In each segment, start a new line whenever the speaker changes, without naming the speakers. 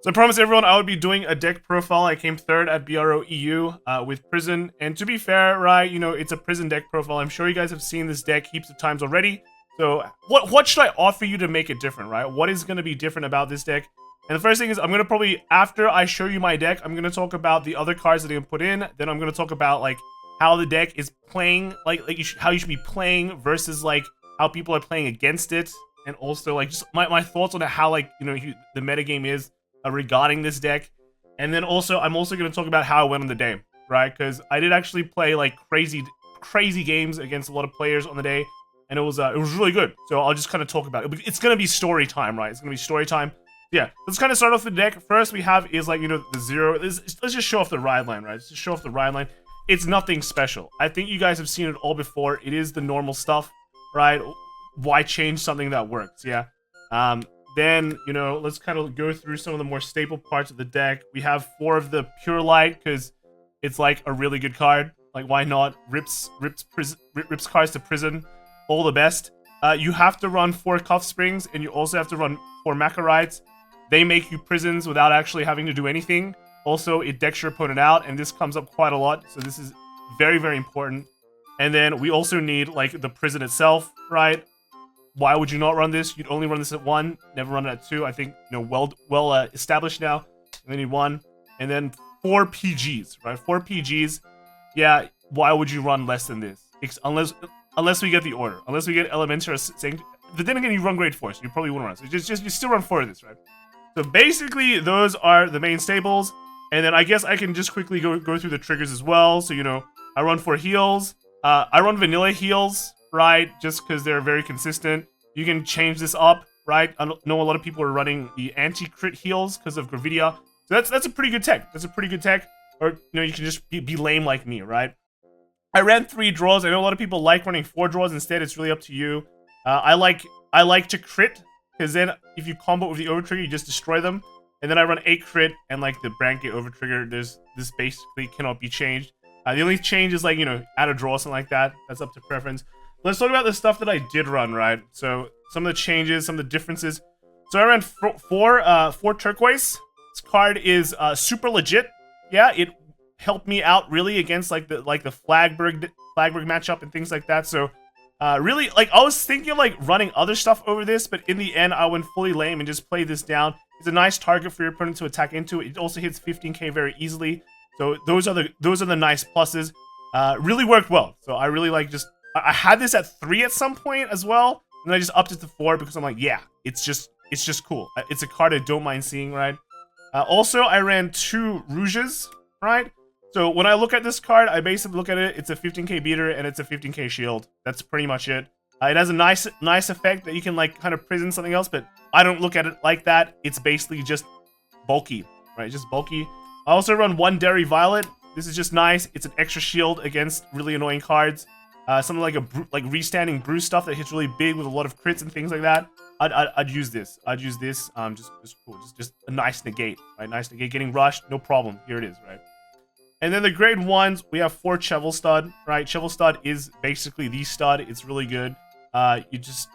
So I promised everyone I would be doing a deck profile. I came third at BRO with Prison. And to be fair, right, you know, it's a Prison deck profile. I'm sure you guys have seen this deck heaps of times already. So what should I offer you to make it different, right? What is going to be different about this deck? And the first thing is I'm going to probably, after I show you my deck, I'm going to talk about the other cards that I can put in. Then I'm going to talk about, like, how the deck is playing, how you should be playing versus, like, how people are playing against it. And also, like, just my thoughts on how, like, you know, the metagame is regarding this deck. And then also, I'm also going to talk about how I went on the day, right? Because I did actually play, like, crazy games against a lot of players on the day. And it was really good. So I'll just kind of talk about it. It's going to be story time, right? It's going to be story time. Yeah, let's kind of start off the deck. First we have is, like, you know, the zero. Let's just show off the ride line, right? Let's just show off the ride line. It's nothing special. I think you guys have seen it all before. It is the normal stuff, right? Why change something that works? Yeah. Then, you know, let's kind of go through some of the more staple parts of the deck. We have 4 of the Purelight because it's, like, a really good card. Like, why not? Rips cards to prison. All the best. You have to run 4 Cuff Springs, and you also have to run 4 Macarites. They make you prisons without actually having to do anything. Also, it decks your opponent out, and this comes up quite a lot, so this is very, very important. And then we also need, like, the prison itself, right? Why would you not run this? You'd only run this at 1, never run it at 2. I think, you know, well established now. And then you need 1. And then 4 PGs, right? 4 PGs. Yeah, why would you run less than this? Unless we get the order. Unless we get Elementor saying... But then again, you run grade 4, so you probably wouldn't run. So you still run 4 of this, right? So basically, those are the main staples. And then I guess I can just quickly go through the triggers as well. So, you know, I run 4 heals. I run vanilla heals, right? Just because they're very consistent. You can change this up, right? I know a lot of people are running the anti-crit heals because of Gravidia. So that's a pretty good tech. That's a pretty good tech. Or, you know, you can just be lame like me, right? I ran 3 draws. I know a lot of people like running 4 draws instead. It's really up to you. I like to crit, because then if you combo with the overtrigger, you just destroy them. And then I run 8 crit and, like, the Brancate overtrigger. This basically cannot be changed. The only change is, like, you know, add a draw, something like that. That's up to preference. Let's talk about the stuff that I did run, right? So some of the changes, some of the differences. So I ran 4 turquoise. This card is super legit. Yeah, it helped me out really against, like, the Flagberg matchup and things like that. So really, like, I was thinking of, like, running other stuff over this, but in the end I went fully lame and just played this down. It's a nice target for your opponent to attack into. It also hits 15k very easily. So those are the nice pluses. Really worked well. So I really, like, I had this at 3 at some point as well, and I just upped it to 4 because I'm like, yeah, it's just cool. It's a card I don't mind seeing, right? Also, I ran 2 Rouges, right? So when I look at this card, I basically look at it. It's a 15k beater and it's a 15k shield. That's pretty much it. It has a nice effect that you can, like, kind of prison something else, but I don't look at it like that. It's basically just bulky, right? Just bulky. I also run 1 Derry Violet. This is just nice. It's an extra shield against really annoying cards. Something like restanding brew stuff that hits really big with a lot of crits and things like that. I'd use this. Just cool. Just a nice negate, right? Nice negate. Getting rushed, no problem. Here it is, right? And then the grade 1s, we have 4 Cheval Stud, right? Cheval Stud is basically the stud. It's really good. You just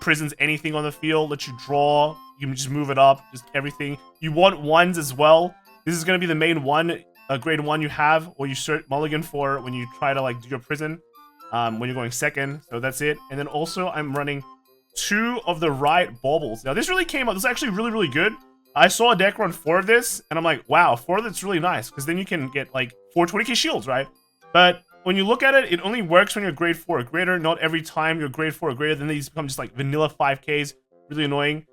prisons anything on the field, let you draw. You can just move it up, just everything. You want 1s as well. This is going to be the main one, grade 1 you have, or you start mulligan for when you try to, like, do your prison, when you're going second. So that's it. And then also I'm running 2 of the Riot Baubles. Now this really came out. This is actually really, really good. I saw a deck run 4 of this, and I'm like, wow, 4 of that's really nice, because then you can get, like, 4 20k shields, right? But when you look at it, it only works when you're grade 4 or greater. Not every time you're grade 4 or greater, then these become just, like, vanilla 5ks. Really annoying.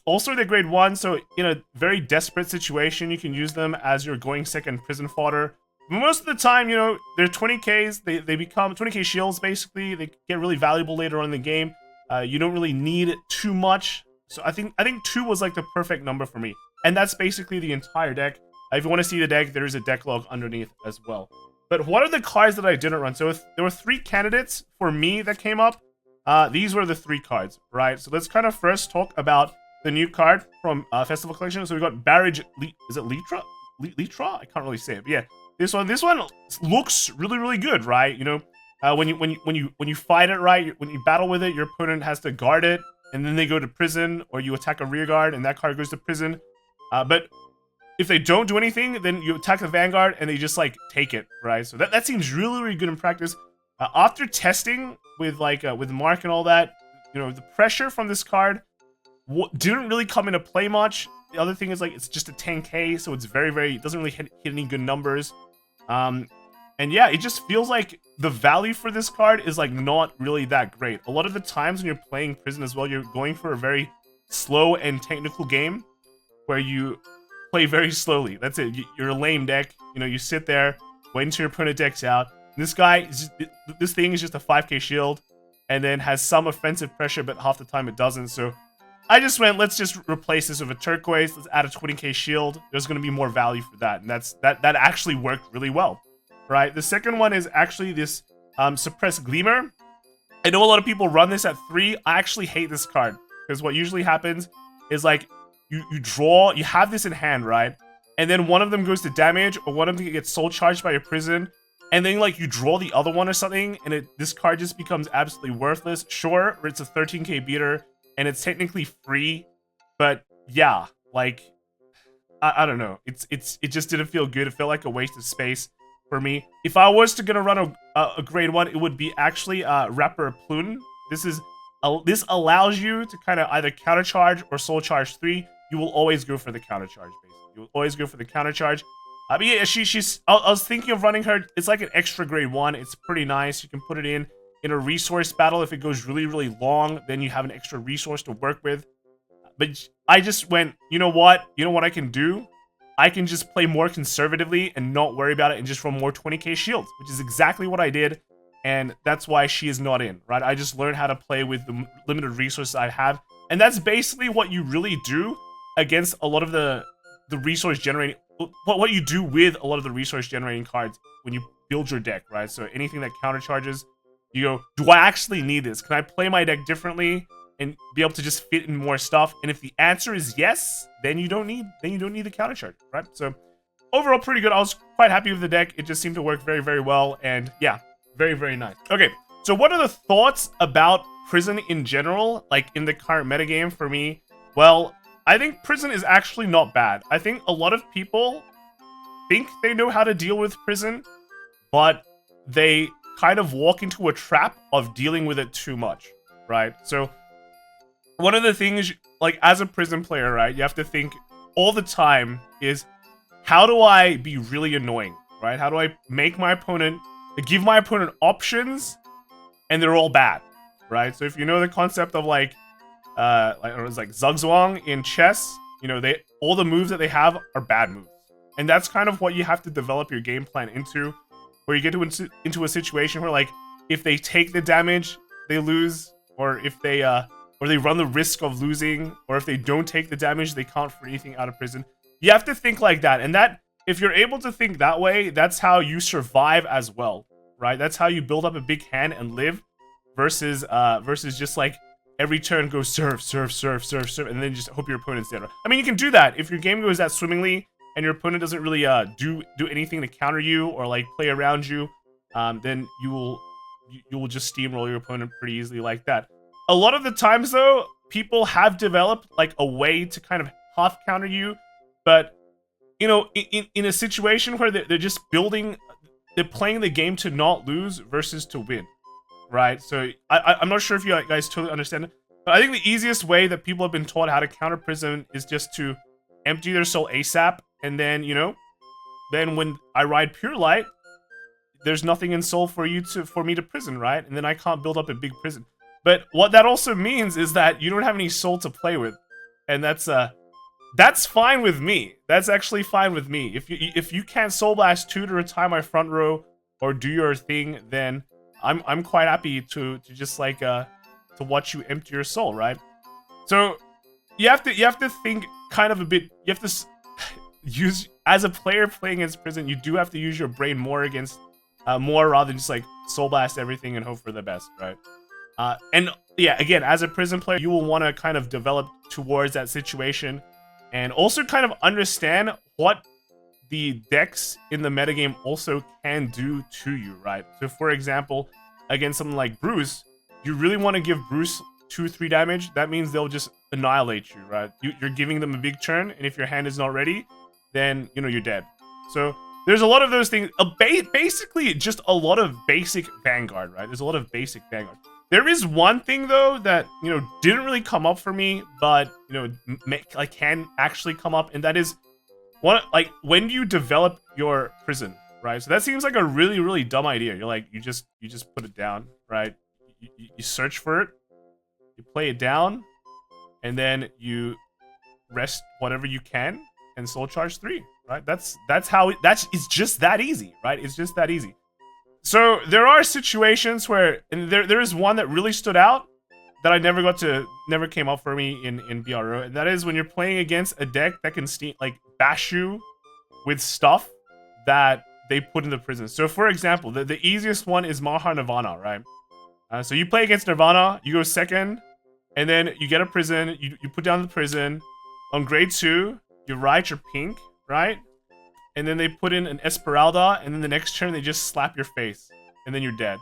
Also, they're grade 1, so in a very desperate situation, you can use them as your going second prison fodder. But most of the time, you know, they're 20ks. They become 20k shields, basically. They get really valuable later on in the game. You don't really need too much. So I think 2 was, like, the perfect number for me. And that's basically the entire deck. If you want to see the deck, there is a deck log underneath as well. But what are the cards that I didn't run? So there were 3 candidates for me that came up. These were the 3 cards, right? So let's kind of first talk about the new card from Festival Collection. So we got Barrage. Is it Litra? Litra? I can't really say it. But yeah, this one looks really, really good, right? You know, when you fight it, right? When you battle with it, your opponent has to guard it, and then they go to prison, or you attack a rear guard, and that card goes to prison. But if they don't do anything, then you attack the Vanguard and they just like take it, right? So that seems really, really good in practice. After testing with like with Mark and all that, you know, the pressure from this card didn't really come into play much. The other thing is like it's just a 10k, so it's it doesn't really hit any good numbers. And yeah, it just feels like the value for this card is like not really that great. A lot of the times when you're playing Prison as well, you're going for a very slow and technical game where you play very slowly. That's it. You're a lame deck. You know, you sit there, wait until your opponent decks out. This this thing is just a 5k shield, and then has some offensive pressure, but half the time it doesn't. So I just went, let's just replace this with a turquoise. Let's add a 20k shield. There's going to be more value for that, and that actually worked really well, right? The second one is actually this suppressed gleamer. I know a lot of people run this at 3. I actually hate this card because what usually happens is like you draw, you have this in hand, right? And then one of them goes to damage, or one of them gets soul charged by your prison, and then like you draw the other one or something, and this card just becomes absolutely worthless. Sure, it's a 13k beater, and it's technically free, but yeah, like I don't know. It just didn't feel good. It felt like a waste of space for me. If I was gonna run a grade 1, it would be actually Rapper Plune. This allows you to kind of either countercharge or soul charge 3. You will always go for the countercharge, basically. You will always go for the countercharge. But yeah, I was thinking of running her. It's like an extra grade 1. It's pretty nice. You can put it in a resource battle. If it goes really, really long, then you have an extra resource to work with. But I just went, you know what? You know what I can do? I can just play more conservatively and not worry about it and just run more 20k shields, which is exactly what I did. And that's why she is not in, right? I just learned how to play with the limited resources I have. And that's basically what you really do against a lot of the resource generating, what you do with a lot of the resource generating cards when you build your deck, right? So anything that countercharges, you go, do I actually need this? Can I play my deck differently and be able to just fit in more stuff? And if the answer is yes, then you don't need the countercharge, right? So overall, pretty good. I was quite happy with the deck. It just seemed to work very, very well. And yeah, very, very nice. Okay, so what are the thoughts about Prison in general, like in the current metagame for me? Well, I think Prison is actually not bad. I think a lot of people think they know how to deal with Prison, but they kind of walk into a trap of dealing with it too much, right? So one of the things, like as a Prison player, right, you have to think all the time is, how do I be really annoying, right? How do I make my opponent, give my opponent options and they're all bad, right? So if you know the concept of like it was like Zugzwang in chess, you know, all the moves that they have are bad moves. And that's kind of what you have to develop your game plan into, where you get into a situation where like if they take the damage, they lose, or if they run the risk of losing, or if they don't take the damage, they can't for anything out of Prison. You have to think like that, and that if you're able to think that way, that's how you survive as well, right? That's how you build up a big hand and live, versus just like every turn go serve, and then just hope your opponent's dead. I mean, you can do that if your game goes that swimmingly and your opponent doesn't really do anything to counter you or like play around you. Then you will just steamroll your opponent pretty easily like that. A lot of the times though, people have developed like a way to kind of half counter you, but you know, in a situation where they're just they're playing the game to not lose versus to win. Right, so I'm not sure if you guys totally understand it, but I think the easiest way that people have been taught how to counter Prison is just to empty their soul ASAP, and then, you know, then when I ride Purelight, there's nothing in soul for me to prison, right? And then I can't build up a big prison. But what that also means is that you don't have any soul to play with, and that's fine with me. That's actually fine with me. If you can't Soul Blast 2 to retire my front row or do your thing, then I'm quite happy to just like to watch you empty your soul, right? So you have to think kind of a bit. You have to use, as a player playing against Prison, you do have to use your brain more against more rather than just like Soul Blast everything and hope for the best, right? And yeah, again, as a Prison player, you will want to kind of develop towards that situation and also kind of understand what the decks in the metagame also can do to you, right? So for example, against something like Bruce, you really want to give Bruce 2-3 damage, that means they'll just annihilate you, right? You're giving them a big turn, and if your hand is not ready, then, you know, you're dead. So there's a lot of those things. Basically, just a lot of basic Vanguard, right? There's a lot of basic Vanguard. There is one thing, though, that, you know, didn't really come up for me, but, you know, can actually come up, and that is, when do you develop your prison, right? So that seems like a really, really dumb idea. You're like, you just put it down, right? You search for it, you play it down, and then you rest whatever you can, and soul charge 3, right? That's it's just that easy, right? It's just that easy. So there are situations where, and there is one that really stood out that I never came up for me in BRO, and that is when you're playing against a deck that can bash you with stuff that they put in the prison. So for example, the easiest one is Mahar Nirvana, right? So you play against Nirvana, you go second, and then you get a prison, you put down the prison. On grade 2, you ride your pink, right? And then they put in an Esmeralda, and then the next turn they just slap your face, and then you're dead.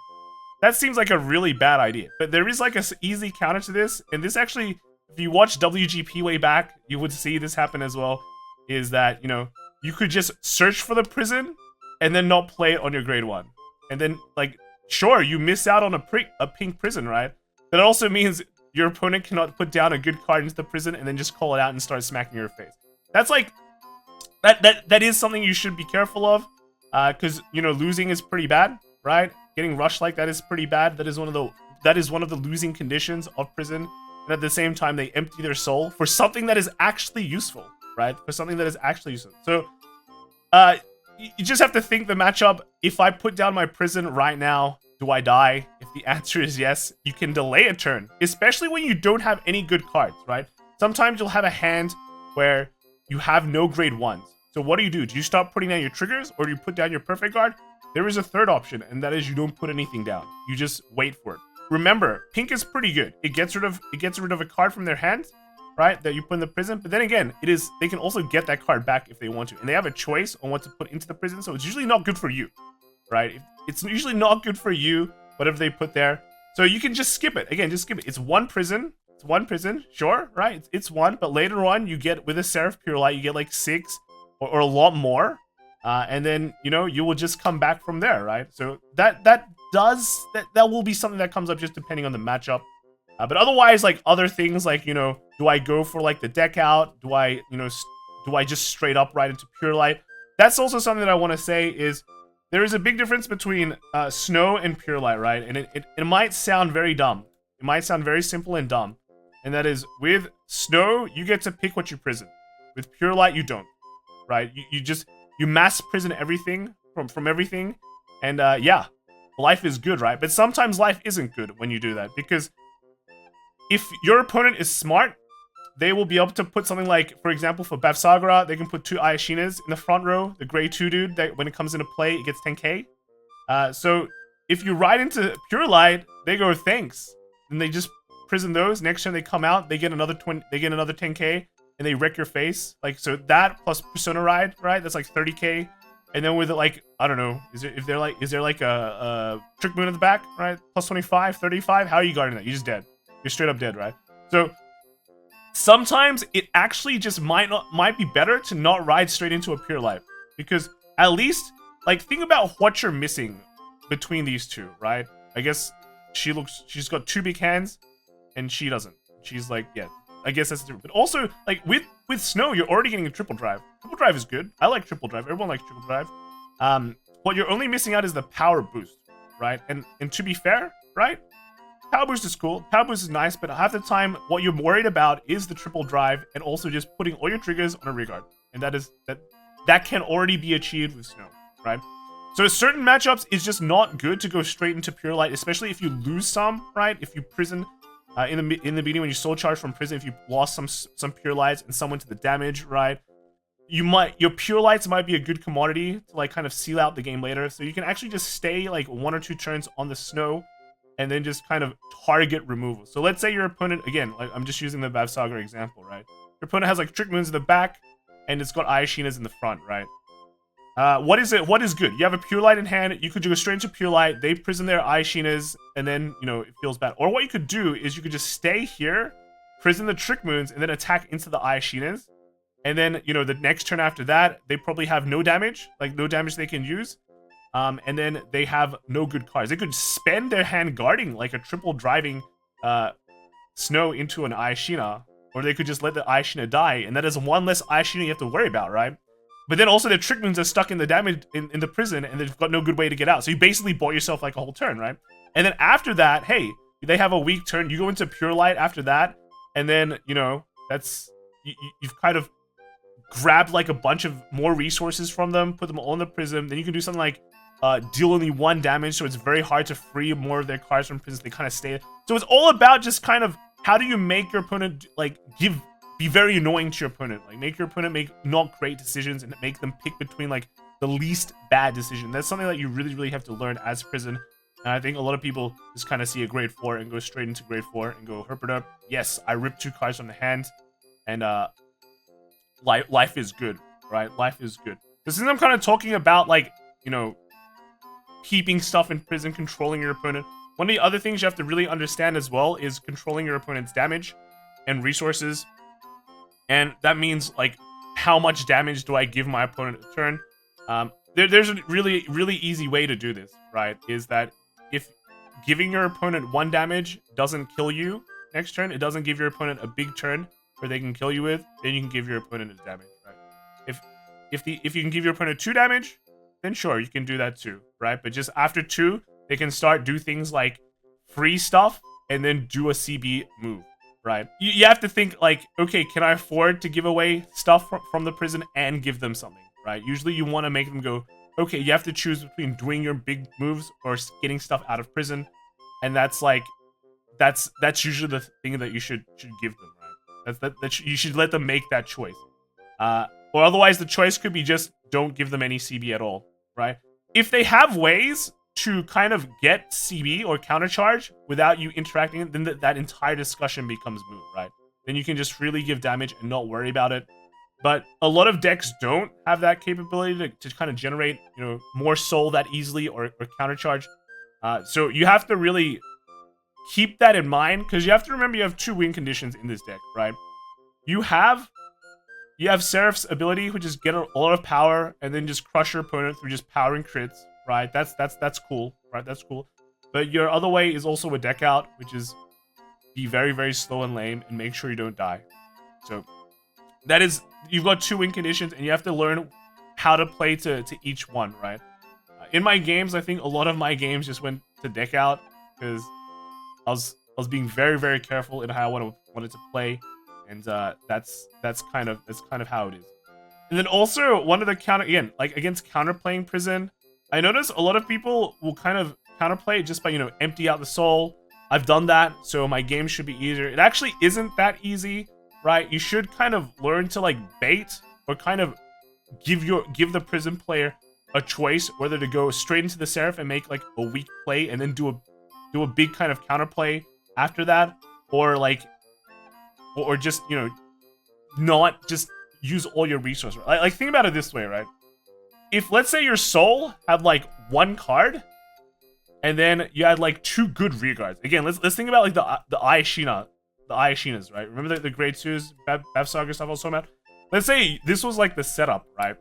That seems like a really bad idea. But there is like an easy counter to this, and this actually, if you watch WGP way back, you would see this happen as well, is that, you know, you could just search for the prison, and then not play it on your grade 1. And then, like, sure, you miss out on a pink prison, right? But it also means your opponent cannot put down a good card into the prison and then just call it out and start smacking your face. That's like, that is something you should be careful of, because, you know, losing is pretty bad, right? Getting rushed like that is pretty bad. That is one of the losing conditions of prison. And at the same time, they empty their soul for something that is actually useful, right? For something that is actually useful. So, you just have to think the matchup. If I put down my prison right now, do I die? If the answer is yes, you can delay a turn, especially when you don't have any good cards, right? Sometimes you'll have a hand where you have no grade 1s. So what do? Do you stop putting down your triggers, or do you put down your perfect guard? There is a third option, and that is you don't put anything down. You just wait for it. Remember, pink is pretty good. It gets rid of a card from their hand, right? That you put in the prison. But then again, they can also get that card back if they want to, and they have a choice on what to put into the prison. So it's usually not good for you, right? It's usually not good for you, whatever they put there. So you can just skip it. Again, just skip it. It's one prison. It's one prison, sure, right? It's one, but later on, you get, with a Seraph Purelight, you get like 6 or a lot more. And then, you know, you will just come back from there, right? So that will be something that comes up just depending on the matchup. But otherwise, like other things, like, you know, do I go for like the deck out? Do I just straight up ride into Purelight? That's also something that I want to say is there is a big difference between Snow and Purelight, right? And it might sound very dumb. It might sound very simple and dumb. And that is, with Snow, you get to pick what you prison. With Purelight, you don't, right? You mass prison everything from everything. And yeah, life is good, right? But sometimes life isn't good when you do that, because if your opponent is smart, they will be able to put something like, for example, for Bavsagara, they can put 2 Ayashinas in the front row, the grade 2 dude, that when it comes into play, it gets 10k. So if you ride into Purelight, they go, thanks. And they just prison those. Next time they come out, they get another 10k, and they wreck your face. Like, so that plus Persona Ride, right? That's like 30k. And then with it, like, I don't know, is there like a Trick Moon at the back, right? Plus 25, 35. How are you guarding that? You're just dead. You're straight up dead, right? So sometimes it actually just might be better to not ride straight into a Purelight, because at least, like, think about what you're missing between these two, right? I guess she's got 2 big hands, and she doesn't. She's like, yeah, I guess that's different. But also, like, with Snow, you're already getting a triple drive. Triple drive is good. I like triple drive. Everyone likes triple drive. What you're only missing out is the power boost, right? And to be fair, right? Power boost is cool. Power boost is nice, but half the time, what you're worried about is the triple drive, and also just putting all your triggers on a rear guard. And that can already be achieved with Snow, right? So certain matchups, it's just not good to go straight into Purelight, especially if you lose some, right? If you prison in the beginning when you soul charge from prison, if you lost some Purelights and someone to the damage, right? Your Purelights might be a good commodity to, like, kind of seal out the game later. So you can actually just stay like 1 or 2 turns on the Snow, and then just kind of target removal. So let's say your opponent, again, like, I'm just using the Bavsagar example, right? Your opponent has like Trick Moons in the back, and it's got Ayashinas in the front, right? What is it? What is good? You have a Purelight in hand. You could go straight into Purelight. They prison their Aishinas, and then, you know, it feels bad. Or what you could do is you could just stay here, prison the Trick Moons, and then attack into the Aishinas. And then, you know, the next turn after that, they probably have no damage. Like, no damage they can use. And then they have no good cards. They could spend their hand guarding, like a triple driving Snow into an Aishina. Or they could just let the Aishina die. And that is one less Aishina you have to worry about, right? But then also their Trick Moons are stuck in the damage in the prison, and they've got no good way to get out. So you basically bought yourself like a whole turn, right? And then after that, hey, they have a weak turn. You go into Purelight after that, and then, you know, that's... You've kind of grabbed like a bunch of more resources from them, put them all in the prison. Then you can do something like deal only 1 damage, so it's very hard to free more of their cards from prison. They kind of stay. So it's all about just kind of how do you make your opponent like be very annoying to your opponent, like make your opponent make not great decisions and make them pick between like the least bad decision. That's something that you really have to learn as prison. And I think a lot of people just kind of see a grade 4 and go straight into grade 4 and go herp. Yes, I ripped 2 cards from the hand, and life is good, right? Life is good. So since I'm kind of talking about like, you know, keeping stuff in prison, controlling your opponent, one of the other things you have to really understand as well is controlling your opponent's damage and resources. And that means like how much damage do I give my opponent a turn? There's a really easy way to do this, right? Is that if giving your opponent 1 damage doesn't kill you next turn, it doesn't give your opponent a big turn where they can kill you with, then you can give your opponent a damage, right? If you can give your opponent 2 damage, then sure, you can do that too, right? But just after 2, they can do things like free stuff and then do a CB move, right? You have to think like, okay, can I afford to give away stuff from the prison and give them something, right? Usually you want to make them go, okay, you have to choose between doing your big moves or getting stuff out of prison. And that's like, that's usually the thing that you should give them, right? You should let them make that choice. Or otherwise the choice could be just don't give them any CB at all, right? If they have ways to kind of get CB or countercharge without you interacting, then that entire discussion becomes moot, right? Then you can just really give damage and not worry about it. But a lot of decks don't have that capability to kind of generate, you know, more soul that easily or countercharge. So you have to really keep that in mind, because you have to remember you have 2 win conditions in this deck, right? You have Seraph's ability, which is get a lot of power and then just crush your opponent through just power and crits, right? That's cool, right? That's cool. But your other way is also a deck out, which is be very slow and lame and make sure you don't die. So that is, you've got 2 win conditions and you have to learn how to play to each one, right? In my games, I think a lot of my games just went to deck out because I was being very careful in how I wanted to play. And that's kind of how it is. And then also one of the against counterplaying prison, I notice a lot of people will kind of counterplay just by, you know, empty out the soul. I've done that, so my game should be easier. It actually isn't that easy, right? You should kind of learn to like bait or kind of give the prison player a choice whether to go straight into the Seraph and make like a weak play and then do a big kind of counterplay after that, or just, you know, not just use all your resources. Like think about it this way, right? If let's say your soul had like 1 card, and then you had like 2 good rear guards. Again, let's think about like the Aishinas, right? Remember the grade 2s, Bav Saga stuff I was talking about? Let's say this was like the setup, right?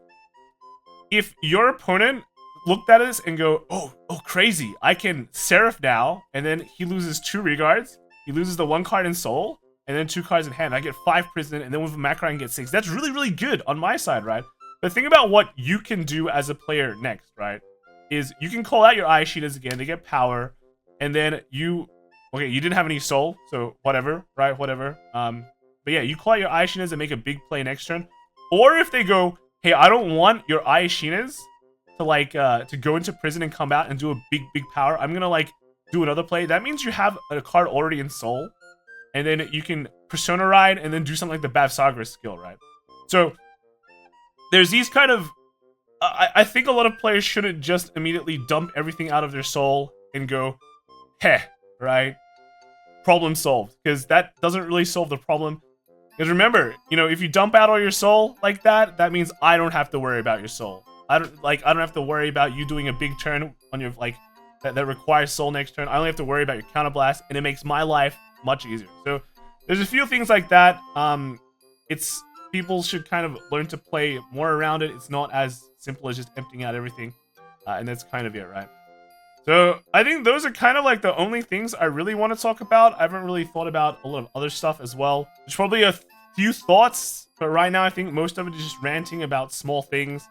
If your opponent looked at this and go, oh crazy, I can Seraph now, and then he loses 2 rear guards, he loses the 1 card in soul, and then 2 cards in hand. I get 5 prison, and then with a macro I can get 6. That's really good on my side, right? But think about what you can do as a player next, right? Is you can call out your Aishinas again, they get power, and then you didn't have any soul, so whatever, right? Whatever. But yeah, you call out your Aishinas and make a big play next turn. Or if they go, hey, I don't want your Aishinas to like to go into prison and come out and do a big power. I'm gonna like do another play. That means you have a card already in soul. And then you can Persona Ride and then do something like the Bav Saga skill, right? So there's these kind of... I think a lot of players shouldn't just immediately dump everything out of their soul and go, heh, right? Problem solved. Because that doesn't really solve the problem. Because remember, you know, if you dump out all your soul like that, that means I don't have to worry about your soul. I don't have to worry about you doing a big turn on your like that requires soul next turn. I only have to worry about your counterblast, and it makes my life much easier. So there's a few things like that. It's people should kind of learn to play more around it. It's not as simple as just emptying out everything, and that's kind of it, right? So I think those are kind of like the only things I really want to talk about. I haven't really thought about a lot of other stuff as well. There's probably a few thoughts, but right now I think most of it is just ranting about small things.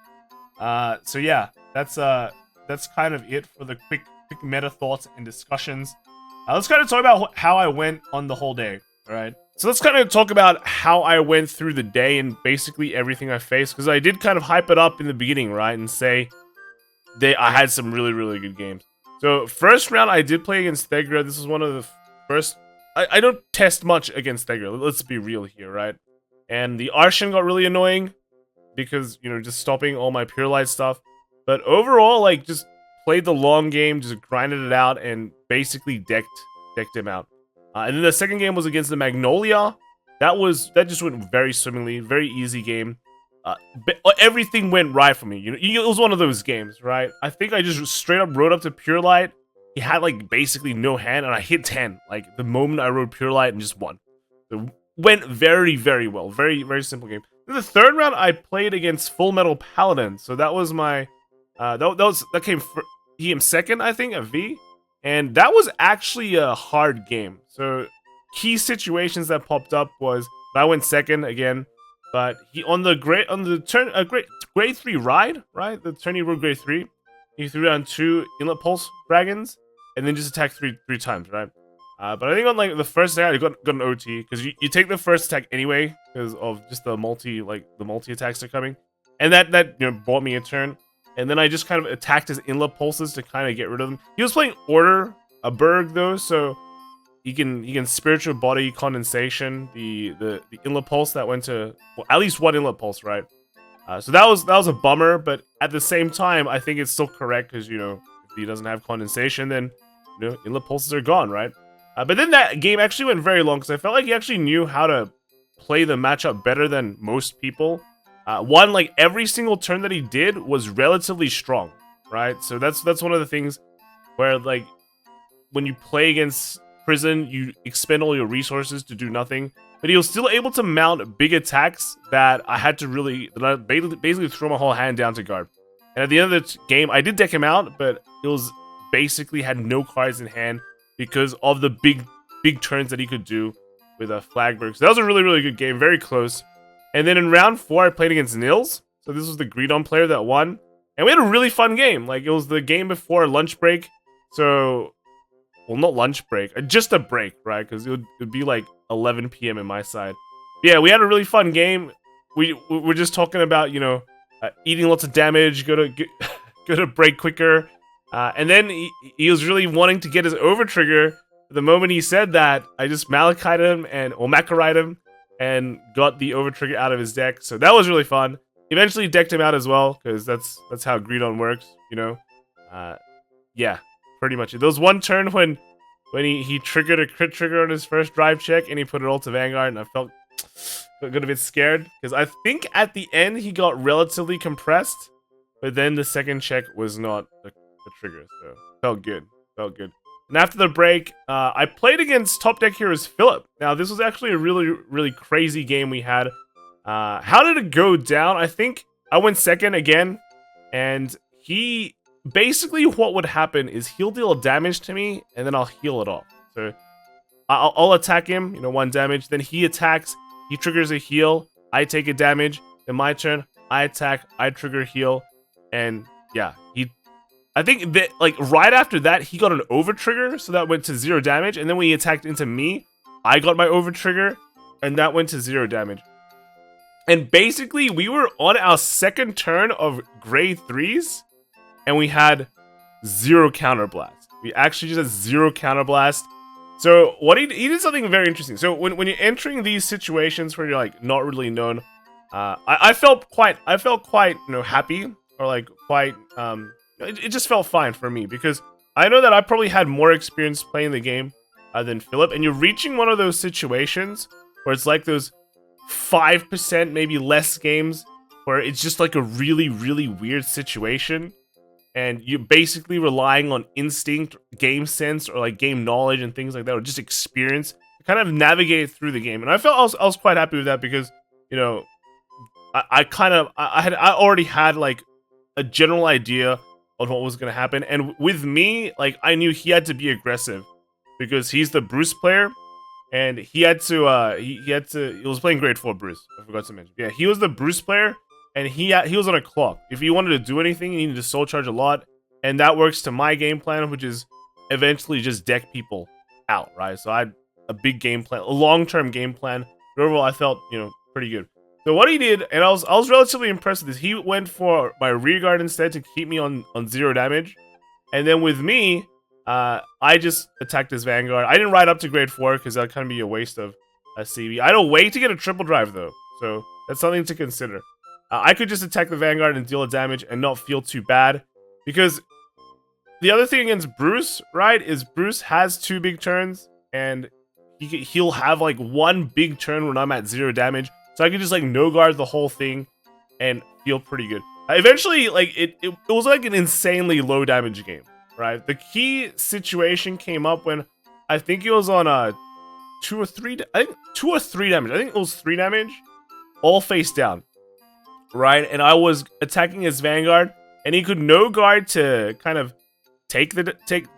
So yeah, that's kind of it for the quick meta thoughts and discussions. Let's kind of talk about how I went on the whole day, alright? So let's kind of talk about how I went through the day and basically everything I faced, because I did kind of hype it up in the beginning, right? And say I had some really, really good games. So first round I did play against Thegra. This is one of the first... I don't test much against Thegra, let's be real here, right? And the Arshan got really annoying because, you know, just stopping all my Purelight stuff. But overall, like, just played the long game, just grinded it out, and basically decked him out. And then the second game was against the Magnolia. That just went very swimmingly, very easy game. Everything went right for me. You know, it was one of those games, right? I think I just straight up rode up to Purelight. He had like basically no hand, and I hit 10 like the moment I rode Purelight and just won. So went very, very well. Very, very simple game. Then the third round I played against Full Metal Paladin. So that was my that came he came second, I think, at V. And that was actually a hard game. So key situations that popped up was I went second again. But he on the grade 3 ride, right? The turn he rode grade 3, he threw down 2 Inlet Pulse dragons, and then just attacked three times, right? But I think on like the first attack, I got an OT because you take the first attack anyway because of just the multi attacks are coming, and that you know bought me a turn. And then I just kind of attacked his Inlet Pulses to kind of get rid of them. He was playing Order a Berg though, so he can Spiritual Body Condensation the Inlet Pulse that went to at least one Inlet Pulse, right? So that was a bummer, but at the same time, I think it's still correct because you know if he doesn't have Condensation, then you know Inlet Pulses are gone, right? But then that game actually went very long because I felt like he actually knew how to play the matchup better than most people. One, like every single turn that he did was relatively strong, right? So that's one of the things where like when you play against Prison, you expend all your resources to do nothing, but he was still able to mount big attacks that I basically throw my whole hand down to guard. And at the end of the game, I did deck him out, but it was basically had no cards in hand because of the big turns that he could do with a Flagberg. So that was a really, really good game, very close. And then in round 4, I played against Nils. So this was the Greedon player that won. And we had a really fun game. Like, it was the game before lunch break. So, well, not lunch break. Just a break, right? Because it would be like 11 p.m. in my side. But yeah, we had a really fun game. We're just talking about, you know, eating lots of damage, go to break quicker. And then he was really wanting to get his overtrigger. The moment he said that, I just Malachite him or Makarite him and got the overtrigger out of his deck. So that was really fun. Eventually decked him out as well, because that's how Greedon works, you know. Yeah, pretty much. There was one turn when he triggered a crit trigger on his first drive check, and he put it all to Vanguard, and I felt a bit scared, because I think at the end he got relatively compressed, but then the second check was not the trigger, so felt good. And after the break, I played against Top Deck Heroes Philip. Now, this was actually a really, really crazy game we had. How did it go down? I think I went second again, and he... Basically, what would happen is he'll deal damage to me, and then I'll heal it off. So, I'll attack him, you know, 1 damage, then he attacks, he triggers a heal, I take a damage, then my turn, I attack, I trigger heal, and yeah, I think that, like, right after that, he got an overtrigger, so that went to 0 damage, and then when he attacked into me, I got my overtrigger, and that went to 0 damage. And basically, we were on our second turn of grade 3s, and we had 0 counterblast. We actually just had 0 counterblast. So what he did something very interesting. So when you're entering these situations where you're like not really known, I felt quite you know happy, or like quite it just felt fine for me, because I know that I probably had more experience playing the game than Philip, and you're reaching one of those situations where it's like those 5% maybe less games where it's just like a really, really weird situation. And you're basically relying on instinct, game sense, or like game knowledge and things like that, or just experience to kind of navigate through the game. And I felt I was quite happy with that because, you know, I already had like a general idea of what was gonna happen. And with me, like I knew he had to be aggressive because he's the Bruce player, and he had to he was playing grade 4 Bruce. I forgot to mention. Yeah, he was the Bruce player. And he was on a clock. If he wanted to do anything, he needed to soul charge a lot. And that works to my game plan, which is eventually just deck people out, right? So I had a big game plan, a long-term game plan. But overall, I felt, you know, pretty good. So what he did, and I was relatively impressed with this, he went for my rear guard instead to keep me on 0 damage. And then with me, I just attacked his Vanguard. I didn't ride up to grade 4 because that would kind of be a waste of a CB. I had a way to get a triple drive, though. So that's something to consider. I could just attack the Vanguard and deal a damage and not feel too bad. Because the other thing against Bruce, right, is Bruce has 2 big turns. And he'll have like 1 big turn when I'm at 0 damage. So I could just like no guard the whole thing and feel pretty good. Eventually, like it was like an insanely low damage game, right? The key situation came up when I think it was on 2 or 3, I think 2 or 3 damage. I think it was 3 damage, all face down. Right, and I was attacking his Vanguard, and he could no guard to kind of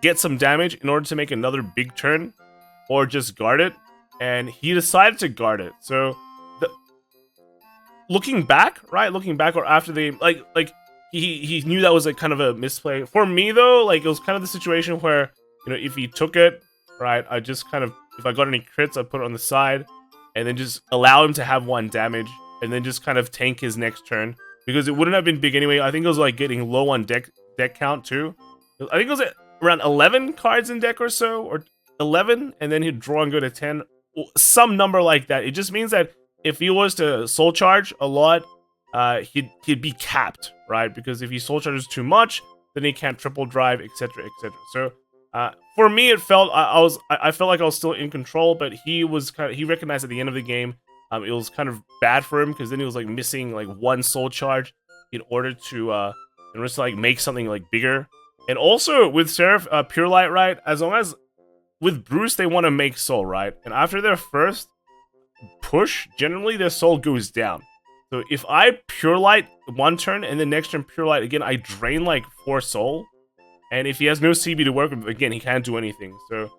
get some damage in order to make another big turn, or just guard it. And he decided to guard it. So, looking back, or after the game, like he knew that was like kind of a misplay. For me though, like it was kind of the situation where, you know, if he took it, right, I just kind of, if I got any crits, I put it on the side, and then just allow him to have 1 damage. And then just kind of tank his next turn. Because it wouldn't have been big anyway. I think it was like getting low on deck count too. I think it was at around 11 cards in deck or so. Or 11. And then he'd draw and go to 10. Some number like that. It just means that if he was to soul charge a lot, he'd be capped, right? Because if he soul charges too much, then he can't triple drive, etc, etc. So for me, it felt I felt like I was still in control, but he recognized at the end of the game, it was kind of bad for him because then he was like missing like 1 soul charge in order to like make something like bigger. And also with Seraph, Purelight, right? As long as with Bruce they want to make soul, right? And after their first push, generally their soul goes down. So if I Purelight 1 turn and then next turn Purelight again, I drain like 4 soul. And if he has no CB to work with, again, he can't do anything. So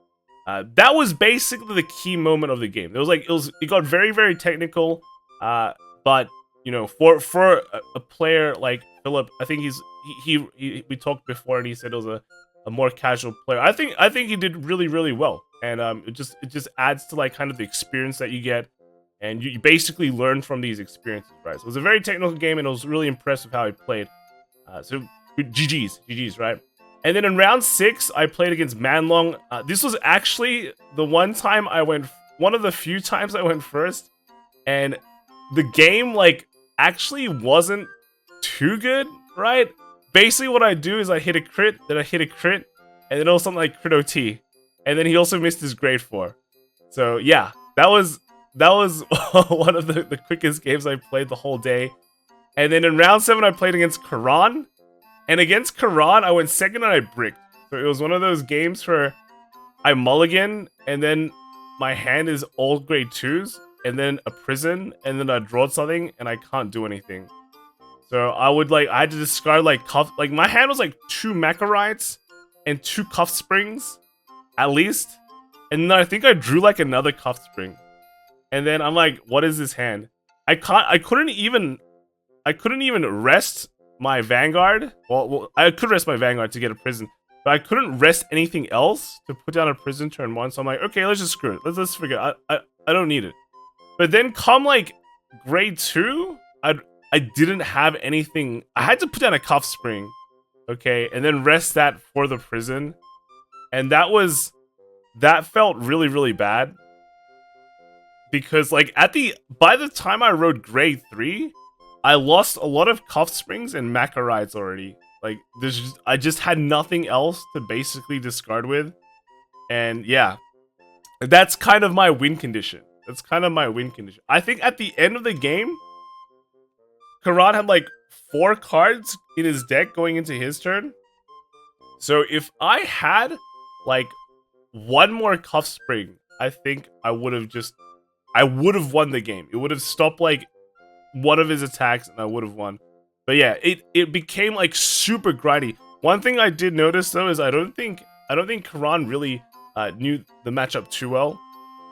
that was basically the key moment of the game. It got very, very technical, but you know, for a player like Philip, I think we talked before and he said it was a more casual player. I think he did really, really well, and it just adds to like kind of the experience that you get, and you basically learn from these experiences, right? So it was a very technical game, and I was really impressed with how he played. So GG's, right? And then in round 6, I played against Manlong. This was actually the one of the few times I went first. And the game, like, actually wasn't too good, right? Basically what I do is I hit a crit, then I hit a crit, and then it was something like crit OT. And then he also missed his grade 4. So yeah, that was one of the quickest games I played the whole day. And then in round 7, I played against Karan. And against Karan, I went second and I bricked. So it was one of those games where I mulligan, and then my hand is all grade 2s, and then a prison, and then I draw something, and I can't do anything. So I had to discard like cuff, like my hand was like 2 Macarites and 2 cuff springs, at least. And then I think I drew like another cuff spring. And then I'm like, what is this hand? I couldn't even rest my Vanguard. Well, I could rest my Vanguard to get a prison, but I couldn't rest anything else to put down a prison turn 1. So I'm like, okay, let's just screw it. Let's forget. I don't need it. But then come like grade 2, I didn't have anything. I had to put down a cuff spring, okay, and then rest that for the prison, and that felt really, really bad because like by the time I rode grade 3. I lost a lot of cuff springs and Macarites already. Like, I just had nothing else to basically discard with. And yeah, that's kind of my win condition. I think at the end of the game, Karan had like 4 cards in his deck going into his turn. So if I had like one more Cuff Spring, I think I would have won the game. It would have stopped like one of his attacks and I would have won. But yeah, it became like super grindy. One thing I did notice though is I don't think Karan really knew the matchup too well,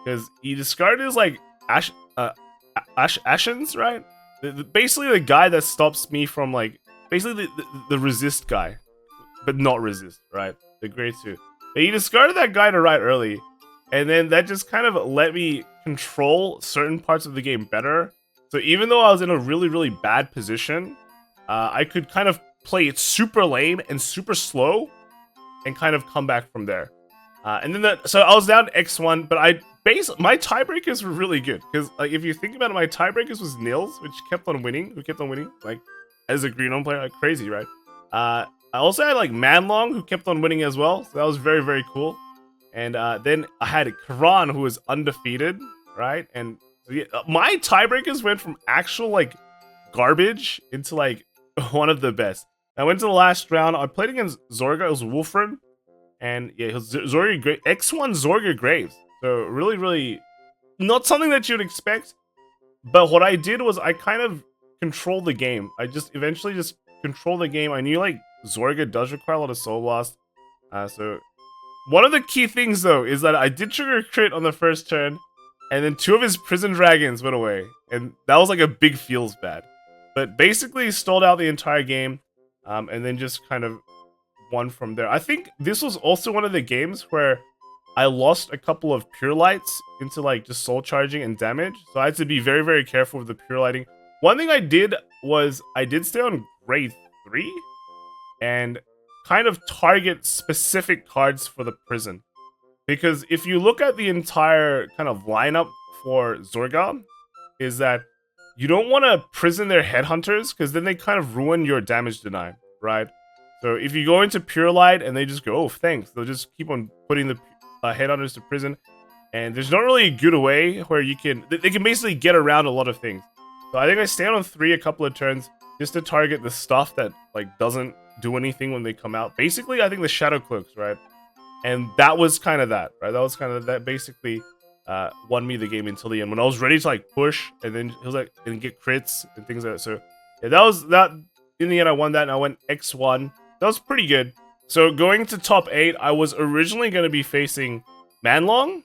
because he discarded his like Ashens, right? Basically the guy that stops me from like basically the resist guy, but not resist, right? The grade 2. But he discarded that guy to right early, and then that just kind of let me control certain parts of the game better. So even though I was in a really, really bad position, I could kind of play it super lame and super slow and kind of come back from there. And then so I was down X1, but my tiebreakers were really good, because like if you think about it, my tiebreakers was Nils, which kept on winning, like as a green on player, like crazy, right? I also had like Manlong, who kept on winning as well, so that was very, very cool. And then I had Karan, who was undefeated, right? And so yeah, my tiebreakers went from actual like garbage into like one of the best. I went to the last round. I played against Zorga. It was Wolfram, and yeah, it was Zorga X1 Zorga Graves. So really, really not something that you'd expect. But what I did was I kind of controlled the game. I just eventually just controlled the game. I knew like Zorga does require a lot of Soul Blast. So one of the key things though is that I did trigger a crit on the first turn, and then 2 of his Prison Dragons went away, and that was like a big feels bad. But basically stalled out the entire game, and then just kind of won from there. I think this was also one of the games where I lost a couple of Purelights into like just soul charging and damage, so I had to be very, very careful with the Purelighting. One thing I did was I did stay on grade 3 and kind of target specific cards for the prison. Because if you look at the entire kind of lineup for Zorga, is that you don't want to prison their headhunters, because then they kind of ruin your damage deny, right? So if you go into Purelight and they just go, oh, thanks, they'll just keep on putting the headhunters to prison. And there's not really a good way where you can... They can basically get around a lot of things. So I think I stand on 3 a couple of turns just to target the stuff that like doesn't do anything when they come out. Basically, I think the Shadow Cloaks, right? And that was kind of that, right? That was kind of that basically won me the game until the end. When I was ready to like push, and then he was like, and get crits and things like that. So yeah, that was that. In the end, I won that, and I went X1. That was pretty good. So going to top 8, I was originally going to be facing Manlong,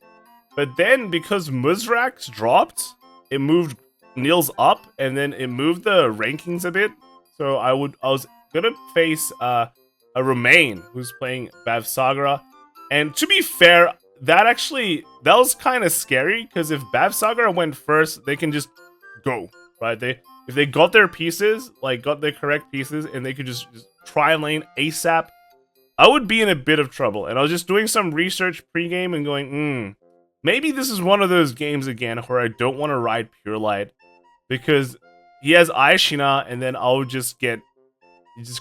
but then because Muzrax dropped, it moved Niels up, and then it moved the rankings a bit. So I was gonna face a Romain who's playing Bav Sagara. And to be fair, that was kind of scary, because if Bav Sagara went first, they can just go, right? If they got their pieces, like got their correct pieces, and they could just try and lane ASAP, I would be in a bit of trouble. And I was just doing some research pre-game and going, maybe this is one of those games again where I don't want to ride Purelight, because he has Aishina, and then I would just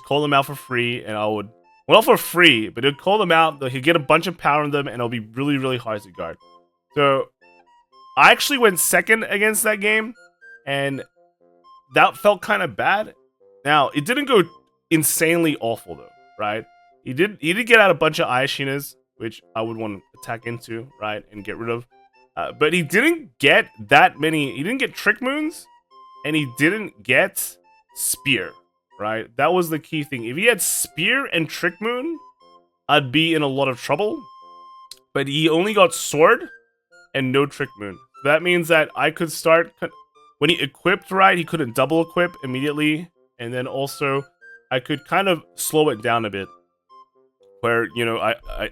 call them out for free, and I would... Well, not for free, but he'll call them out, he'll get a bunch of power on them, and it'll be really, really hard to guard. So, I actually went second against that game, and that felt kind of bad. Now, it didn't go insanely awful, though, right? He did get out a bunch of Aishinas, which I would want to attack into, right, and get rid of. But he didn't get that many... He didn't get Trick Moons, and he didn't get Spear. Right, that was the key thing. If he had Spear and Trick Moon, I'd be in a lot of trouble. But he only got Sword and no Trick Moon. That means that I could start... When he equipped right, he couldn't double equip immediately. And then also, I could kind of slow it down a bit. Where, you know, I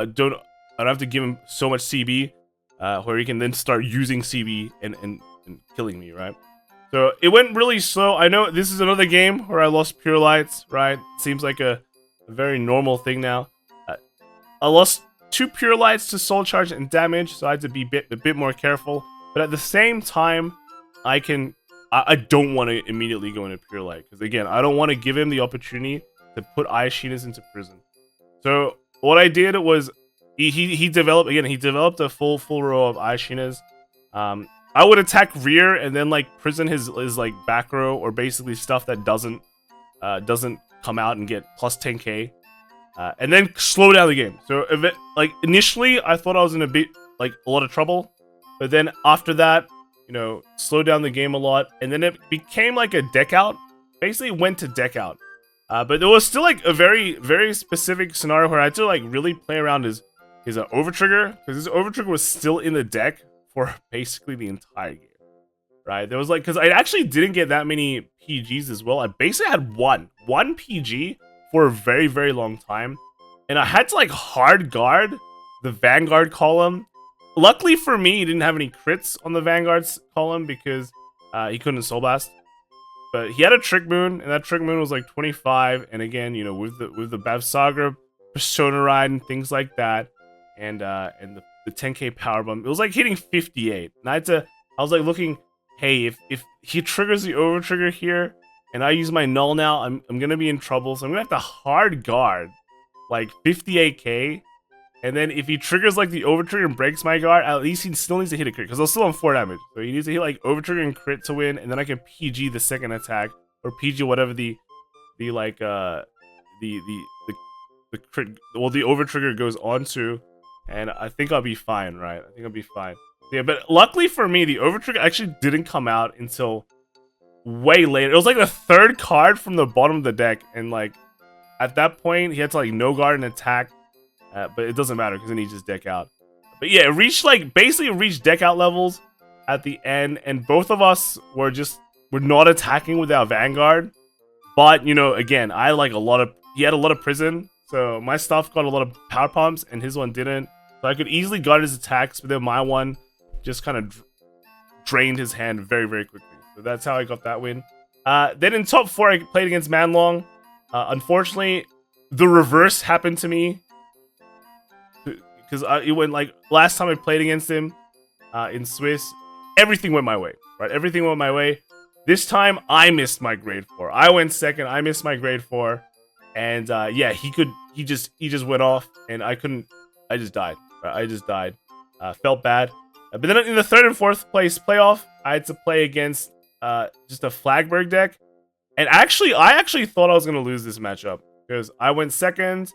don't have to give him so much CB. Where he can then start using CB and killing me, right? So it went really slow. I know this is another game where I lost Purelights, right? Seems like a very normal thing now. I lost 2 Purelights to Soul Charge and damage, so I had to be a bit more careful. But at the same time, I don't want to immediately go into Purelight, because again, I don't want to give him the opportunity to put Aishinas into prison. So what I did was he developed a full row of Aishinas. I would attack rear and then like prison his like back row, or basically stuff that doesn't come out and get plus 10k, and then slow down the game. So if it, like initially I thought I was in a lot of trouble, but then after that, you know, slow down the game a lot, and then it became like a deck out. Basically went to deck out, but there was still like a very specific scenario where I had to like really play around his over trigger, because his over trigger was still in the deck for basically the entire game, right? There was like, because I actually didn't get that many PGs as well. I basically had one PG for a very long time, and I had to like hard guard the Vanguard column. Luckily for me, he didn't have any crits on the Vanguard's column because he couldn't Soul Blast. But he had a Trick Moon, and that Trick Moon was like 25. And again, you know, with the Bav Saga, Persona Ride, and things like that, and the 10k Power Bomb, it was like hitting 58. And I was like looking, hey, if he triggers the over trigger here, and I use my null now, I'm gonna be in trouble. So I'm gonna have to hard guard like 58k. And then if he triggers like the over trigger and breaks my guard, at least he still needs to hit a crit, because I'll still on 4 damage. So he needs to hit like over trigger and crit to win, and then I can PG the second attack, or PG whatever the crit, well, the over trigger goes onto, and I think I'll be fine, right? I think I'll be fine. Yeah, but luckily for me, the over trigger actually didn't come out until way later. It was like the 3rd card from the bottom of the deck, and like at that point he had to like no guard and attack. But it doesn't matter, because then he just deck out. But yeah, it reached like basically reached deck out levels at the end, and both of us were not attacking with our Vanguard. But you know, again, I like he had a lot of prison, so my stuff got a lot of power pumps, and his one didn't. So I could easily guard his attacks, but then my one just kind of drained his hand very quickly. So that's how I got that win. Then in top 4, I played against Manlong. Unfortunately, the reverse happened to me. Because it went like last time I played against him in Swiss, everything went my way, right? Everything went my way. This time I missed my grade 4. I went second. I missed my grade 4, and yeah, he just went off, and I couldn't. I just died. Right? I just died. Felt bad. But then in the 3rd and 4th place playoff, I had to play against just a Flagberg deck, and I actually thought I was gonna lose this matchup, because I went second.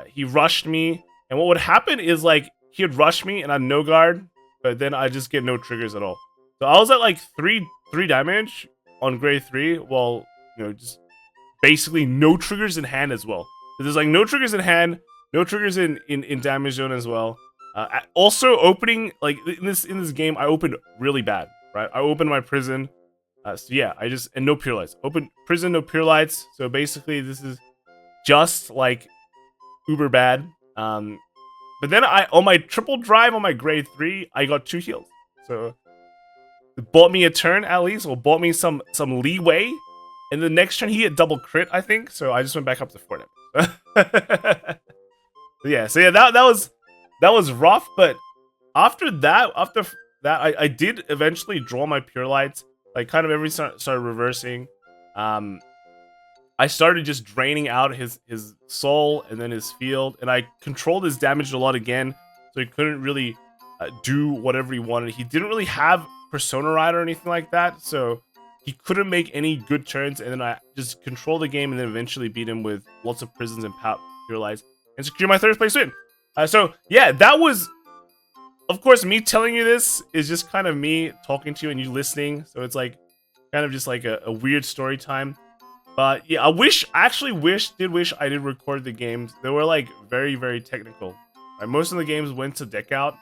He rushed me. And what would happen is like he'd rush me and I'd no guard, but then I just get no triggers at all. So I was at like 3 damage on grade 3, while you know, just basically no triggers in hand as well. So there's like no triggers in hand, no triggers in damage zone as well. Also opening like in this game, I opened really bad, right? I opened my prison. So yeah, and no Purelights. Open prison, no Purelights. So basically this is just like uber bad. But then on my triple drive on my grade 3, I got 2 heals. So it bought me a turn at least, or bought me some leeway. And the next turn he hit double crit, I think. So I just went back up to 4 damage. So yeah, that was rough. But after that, I did eventually draw my Purelights. Like kind of everything started reversing. I started just draining out his soul and then his field, and I controlled his damage a lot again, so he couldn't really do whatever he wanted. He didn't really have Persona Ride or anything like that, so he couldn't make any good turns, and then I just controlled the game and then eventually beat him with lots of prisons and Purelights and secure my 3rd place win. So yeah, that was, of course, me telling you this is just kind of me talking to you and you listening, so it's like kind of just like a weird story time. But yeah, I actually wish I did record the games. They were like very technical. Right? Most of the games went to deck out,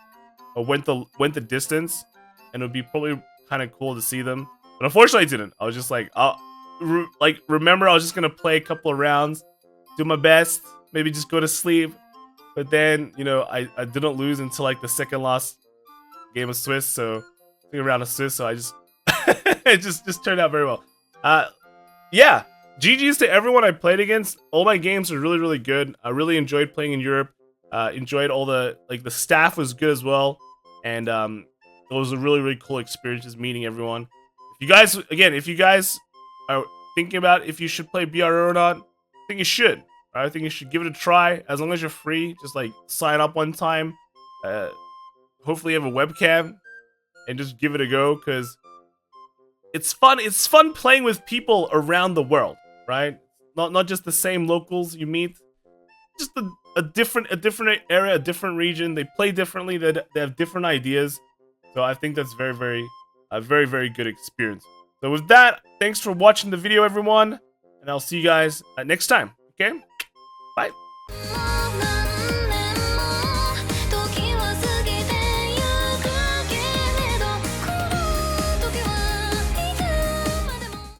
or went the distance, and it would be probably kind of cool to see them. But unfortunately, I didn't. I was just like, remember, I was just gonna play a couple of rounds, do my best, maybe just go to sleep. But then, you know, I didn't lose until like the 2nd last game of Swiss, so second round of Swiss. So I just it just turned out very well. Yeah. GG's to everyone I played against. All my games are really good. I really enjoyed playing in Europe. Enjoyed all the staff was good as well, and it was a really cool experience just meeting everyone. If you guys are thinking about if you should play BRO or not, I think you should. Right? I think you should give it a try. As long as you're free, just like sign up one time. Hopefully you have a webcam, and just give it a go, because it's fun. It's fun playing with people around the world, right? Not just the same locals you meet, just a different area, a different region. They play differently. They have different ideas. So I think that's a very good experience. So with that, thanks for watching the video, everyone, and I'll see you guys next time. Okay, bye.